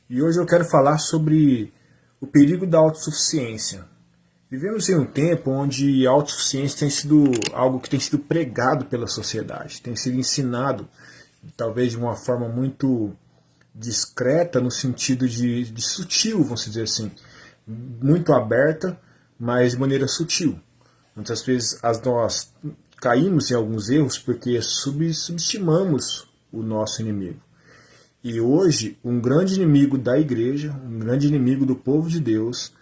E hoje eu quero falar sobre o perigo da autossuficiência. Vivemos em um tempo onde a autossuficiência tem sido algo que tem sido pregado pela sociedade, tem sido ensinado, talvez de uma forma muito discreta, no sentido de sutil, vamos dizer assim, muito aberta, mas de maneira sutil. Muitas vezes nós caímos em alguns erros porque subestimamos o nosso inimigo. E hoje, um grande inimigo da igreja, um grande inimigo do povo de Deus,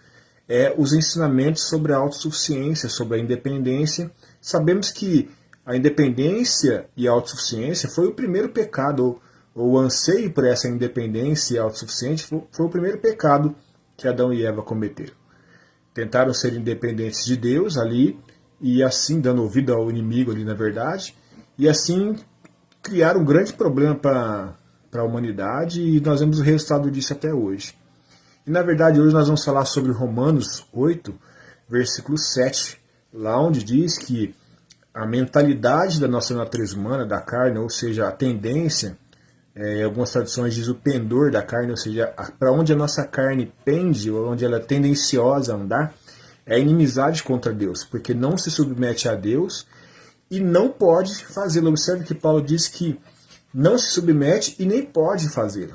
é os ensinamentos sobre a autossuficiência, sobre a independência. Sabemos que a independência e a autossuficiência foi o primeiro pecado, ou o anseio por essa independência e autossuficiência foi o primeiro pecado que Adão e Eva cometeram. Tentaram ser independentes de Deus ali, e assim dando ouvido ao inimigo ali na verdade, e assim criaram um grande problema para a humanidade, e nós vemos o resultado disso até hoje. E na verdade hoje nós vamos falar sobre Romanos 8, versículo 7, lá onde diz que a mentalidade da nossa natureza humana, da carne, ou seja, a tendência, em algumas traduções diz o pendor da carne, ou seja, para onde a nossa carne pende, ou onde ela é tendenciosa a andar, é a inimizade contra Deus, porque não se submete a Deus e não pode fazê-lo. Observe que Paulo diz que não se submete e nem pode fazê-lo.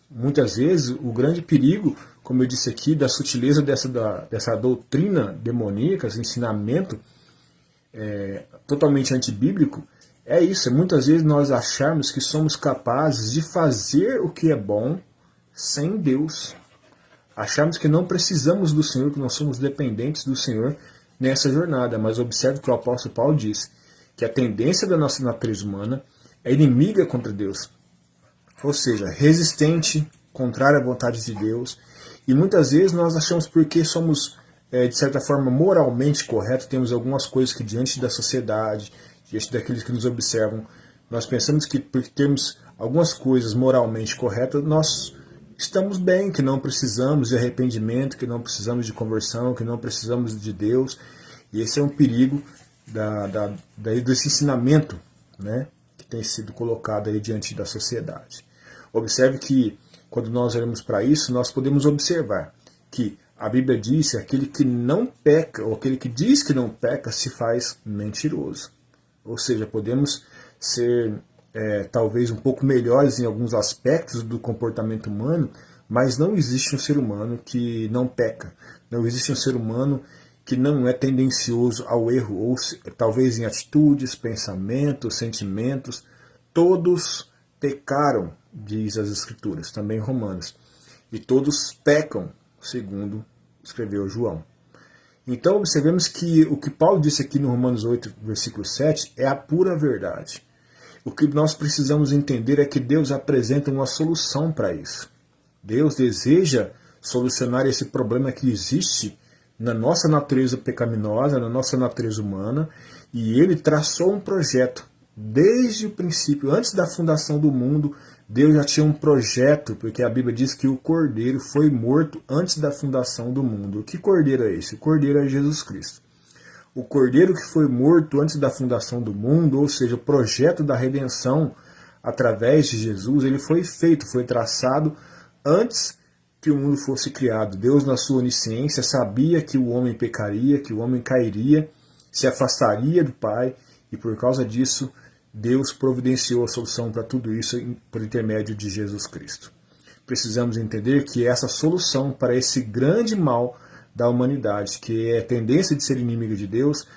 Muitas vezes o grande perigo, como eu disse aqui, da sutileza dessa doutrina demoníaca, esse ensinamento totalmente antibíblico, é isso. Muitas vezes nós acharmos que somos capazes de fazer o que é bom sem Deus. Achamos que não precisamos do Senhor, que nós somos dependentes do Senhor nessa jornada. Mas observe que o apóstolo Paulo diz que a tendência da nossa natureza humana é inimiga contra Deus. Ou seja, resistente, contrária à vontade de Deus. E muitas vezes nós achamos porque somos, de certa forma, moralmente corretos, temos algumas coisas que diante da sociedade, diante daqueles que nos observam, nós pensamos que por termos algumas coisas moralmente corretas, nós estamos bem, que não precisamos de arrependimento, que não precisamos de conversão, que não precisamos de Deus. E esse é um perigo desse ensinamento, né, que tem sido colocado aí diante da sociedade. Observe que quando nós olhamos para isso, nós podemos observar que a Bíblia diz que aquele que não peca, ou aquele que diz que não peca, se faz mentiroso. Ou seja, podemos ser talvez um pouco melhores em alguns aspectos do comportamento humano, mas não existe um ser humano que não peca. Não existe um ser humano que não é tendencioso ao erro, ou talvez em atitudes, pensamentos, sentimentos. Todos pecaram, diz as Escrituras, também Romanos. E todos pecam, segundo escreveu João. Então observemos que o que Paulo disse aqui no Romanos 8, versículo 7, é a pura verdade. O que nós precisamos entender é que Deus apresenta uma solução para isso. Deus deseja solucionar esse problema que existe na nossa natureza pecaminosa, na nossa natureza humana, e Ele traçou um projeto desde o princípio, antes da fundação do mundo. Deus já tinha um projeto, porque a Bíblia diz que o Cordeiro foi morto antes da fundação do mundo. Que Cordeiro é esse? O Cordeiro é Jesus Cristo. O Cordeiro que foi morto antes da fundação do mundo, ou seja, o projeto da redenção através de Jesus, ele foi feito, foi traçado antes que o mundo fosse criado. Deus, na sua onisciência, sabia que o homem pecaria, que o homem cairia, se afastaria do Pai, e por causa disso, Deus providenciou a solução para tudo isso por intermédio de Jesus Cristo. Precisamos entender que essa solução para esse grande mal da humanidade, que é a tendência de ser inimiga de Deus,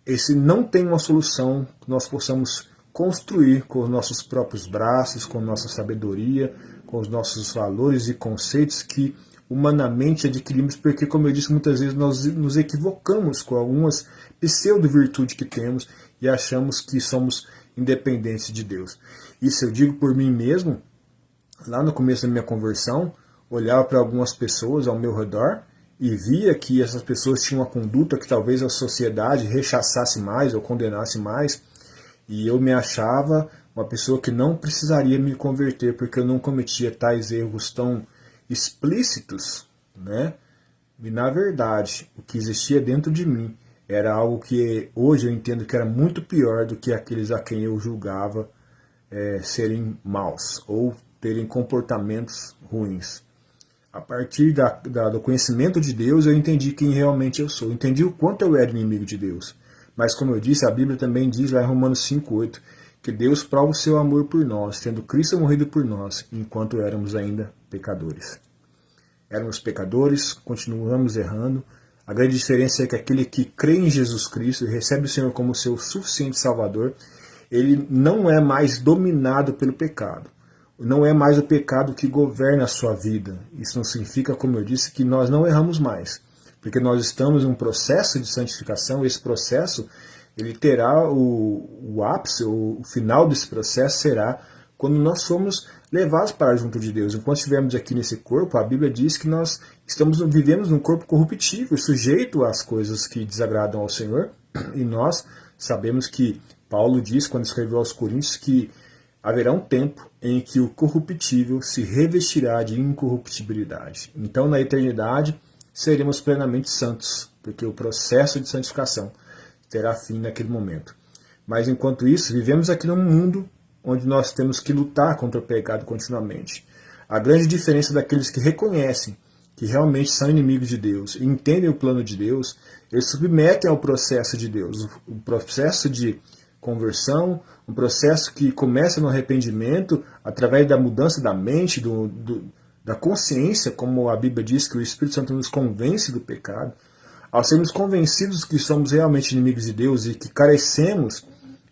esse não tem uma solução que nós possamos construir com os nossos próprios braços, com nossa sabedoria, com os nossos valores e conceitos que humanamente adquirimos, porque, como eu disse, muitas vezes nós nos equivocamos com algumas pseudo-virtudes que temos e achamos que somos independentes de Deus. Isso eu digo por mim mesmo. Lá no começo da minha conversão, olhava para algumas pessoas ao meu redor e via que essas pessoas tinham uma conduta que talvez a sociedade rechaçasse mais ou condenasse mais, e eu me achava uma pessoa que não precisaria me converter porque eu não cometia tais erros tão explícitos, né? E na verdade, o que existia dentro de mim era algo que hoje eu entendo que era muito pior do que aqueles a quem eu julgava serem maus ou terem comportamentos ruins. A partir do conhecimento de Deus, eu entendi quem realmente eu sou. Eu entendi o quanto eu era inimigo de Deus. Mas, como eu disse, a Bíblia também diz lá em Romanos 5,8, que Deus prova o seu amor por nós, tendo Cristo morrido por nós, enquanto éramos ainda pecadores. Éramos pecadores, continuamos errando. A grande diferença é que aquele que crê em Jesus Cristo e recebe o Senhor como seu suficiente Salvador, ele não é mais dominado pelo pecado. Não é mais o pecado que governa a sua vida. Isso não significa, como eu disse, que nós não erramos mais. Porque nós estamos em um processo de santificação, esse processo ele terá o ápice, o final desse processo será quando nós somos levados para junto de Deus. Enquanto estivermos aqui nesse corpo, a Bíblia diz que nós vivemos num corpo corruptível, sujeito às coisas que desagradam ao Senhor, e nós sabemos que Paulo diz, quando escreveu aos Coríntios, que haverá um tempo em que o corruptível se revestirá de incorruptibilidade. Então, na eternidade, seremos plenamente santos, porque o processo de santificação terá fim naquele momento. Mas, enquanto isso, vivemos aqui num mundo onde nós temos que lutar contra o pecado continuamente. A grande diferença daqueles que reconhecem que realmente são inimigos de Deus e entendem o plano de Deus, eles submetem ao processo de Deus, o processo de conversão, um processo que começa no arrependimento, através da mudança da mente, da consciência, como a Bíblia diz que o Espírito Santo nos convence do pecado. Ao sermos convencidos que somos realmente inimigos de Deus e que carecemos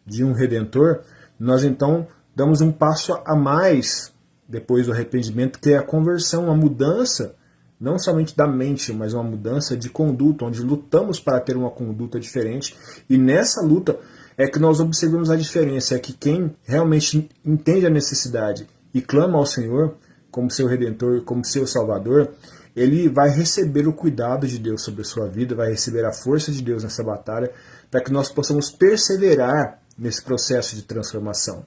de um Redentor, nós então damos um passo a mais depois do arrependimento, que é a conversão, a mudança, não somente da mente, mas uma mudança de conduta, onde lutamos para ter uma conduta diferente. E nessa luta é que nós observamos a diferença, é que quem realmente entende a necessidade e clama ao Senhor como seu Redentor, como seu Salvador, ele vai receber o cuidado de Deus sobre a sua vida, vai receber a força de Deus nessa batalha, para que nós possamos perseverar nesse processo de transformação.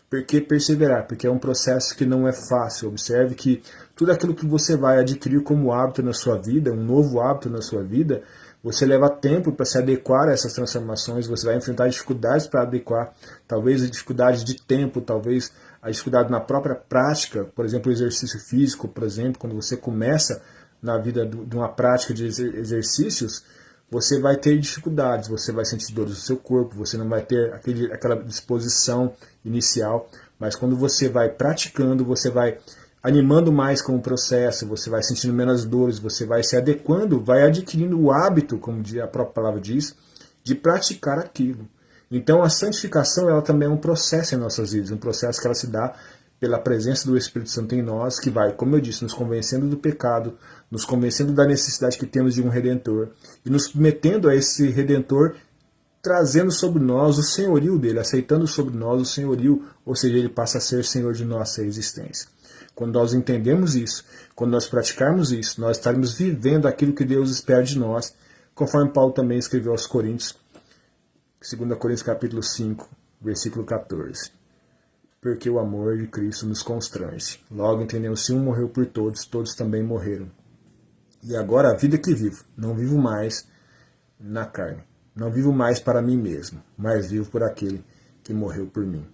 Por que perseverar? Porque é um processo que não é fácil. Observe que tudo aquilo que você vai adquirir como hábito na sua vida, um novo hábito na sua vida, você leva tempo para se adequar a essas transformações, você vai enfrentar dificuldades para adequar, talvez a dificuldade de tempo, talvez a dificuldade na própria prática, por exemplo, o exercício físico, por exemplo, quando você começa na vida de uma prática de exercícios, você vai ter dificuldades, você vai sentir dores no seu corpo, você não vai ter aquela disposição inicial, mas quando você vai praticando, você vai animando mais com o processo, você vai sentindo menos dores, você vai se adequando, vai adquirindo o hábito, como a própria palavra diz, de praticar aquilo. Então a santificação ela também é um processo em nossas vidas, um processo que ela se dá pela presença do Espírito Santo em nós, que vai, como eu disse, nos convencendo do pecado, nos convencendo da necessidade que temos de um Redentor, e nos submetendo a esse Redentor, trazendo sobre nós o senhorio dele, aceitando sobre nós o senhorio, ou seja, ele passa a ser Senhor de nossa existência. Quando nós entendemos isso, quando nós praticarmos isso, nós estaremos vivendo aquilo que Deus espera de nós, conforme Paulo também escreveu aos Coríntios, 2 Coríntios capítulo 5, versículo 14. Porque o amor de Cristo nos constrange. Logo entendemos, se um morreu por todos, todos também morreram. E agora a vida que vivo, não vivo mais na carne. Não vivo mais para mim mesmo, mas vivo por aquele que morreu por mim.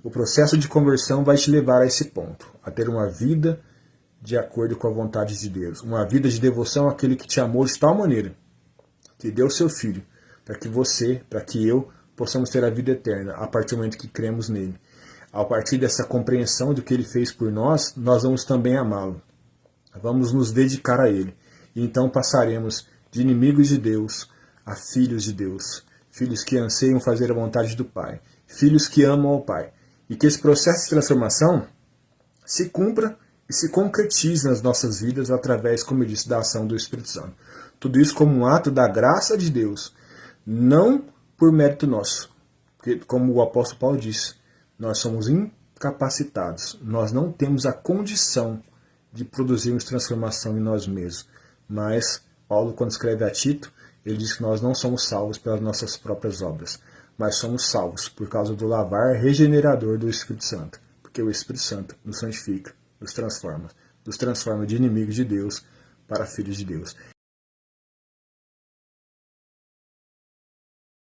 O processo de conversão vai te levar a esse ponto, a ter uma vida de acordo com a vontade de Deus. Uma vida de devoção àquele que te amou de tal maneira, que deu seu Filho, para que você, para que eu, possamos ter a vida eterna, a partir do momento que cremos nele. A partir dessa compreensão do que ele fez por nós, nós vamos também amá-lo. Vamos nos dedicar a ele. E então passaremos de inimigos de Deus a filhos de Deus. Filhos que anseiam fazer a vontade do Pai. Filhos que amam ao Pai. E que esse processo de transformação se cumpra e se concretize nas nossas vidas através, como eu disse, da ação do Espírito Santo. Tudo isso como um ato da graça de Deus, não por mérito nosso. Porque, como o apóstolo Paulo disse, nós somos incapacitados, nós não temos a condição de produzirmos transformação em nós mesmos. Mas Paulo, quando escreve a Tito, ele diz que nós não somos salvos pelas nossas próprias obras, mas somos salvos por causa do lavar regenerador do Espírito Santo, porque o Espírito Santo nos santifica, nos transforma de inimigos de Deus para filhos de Deus.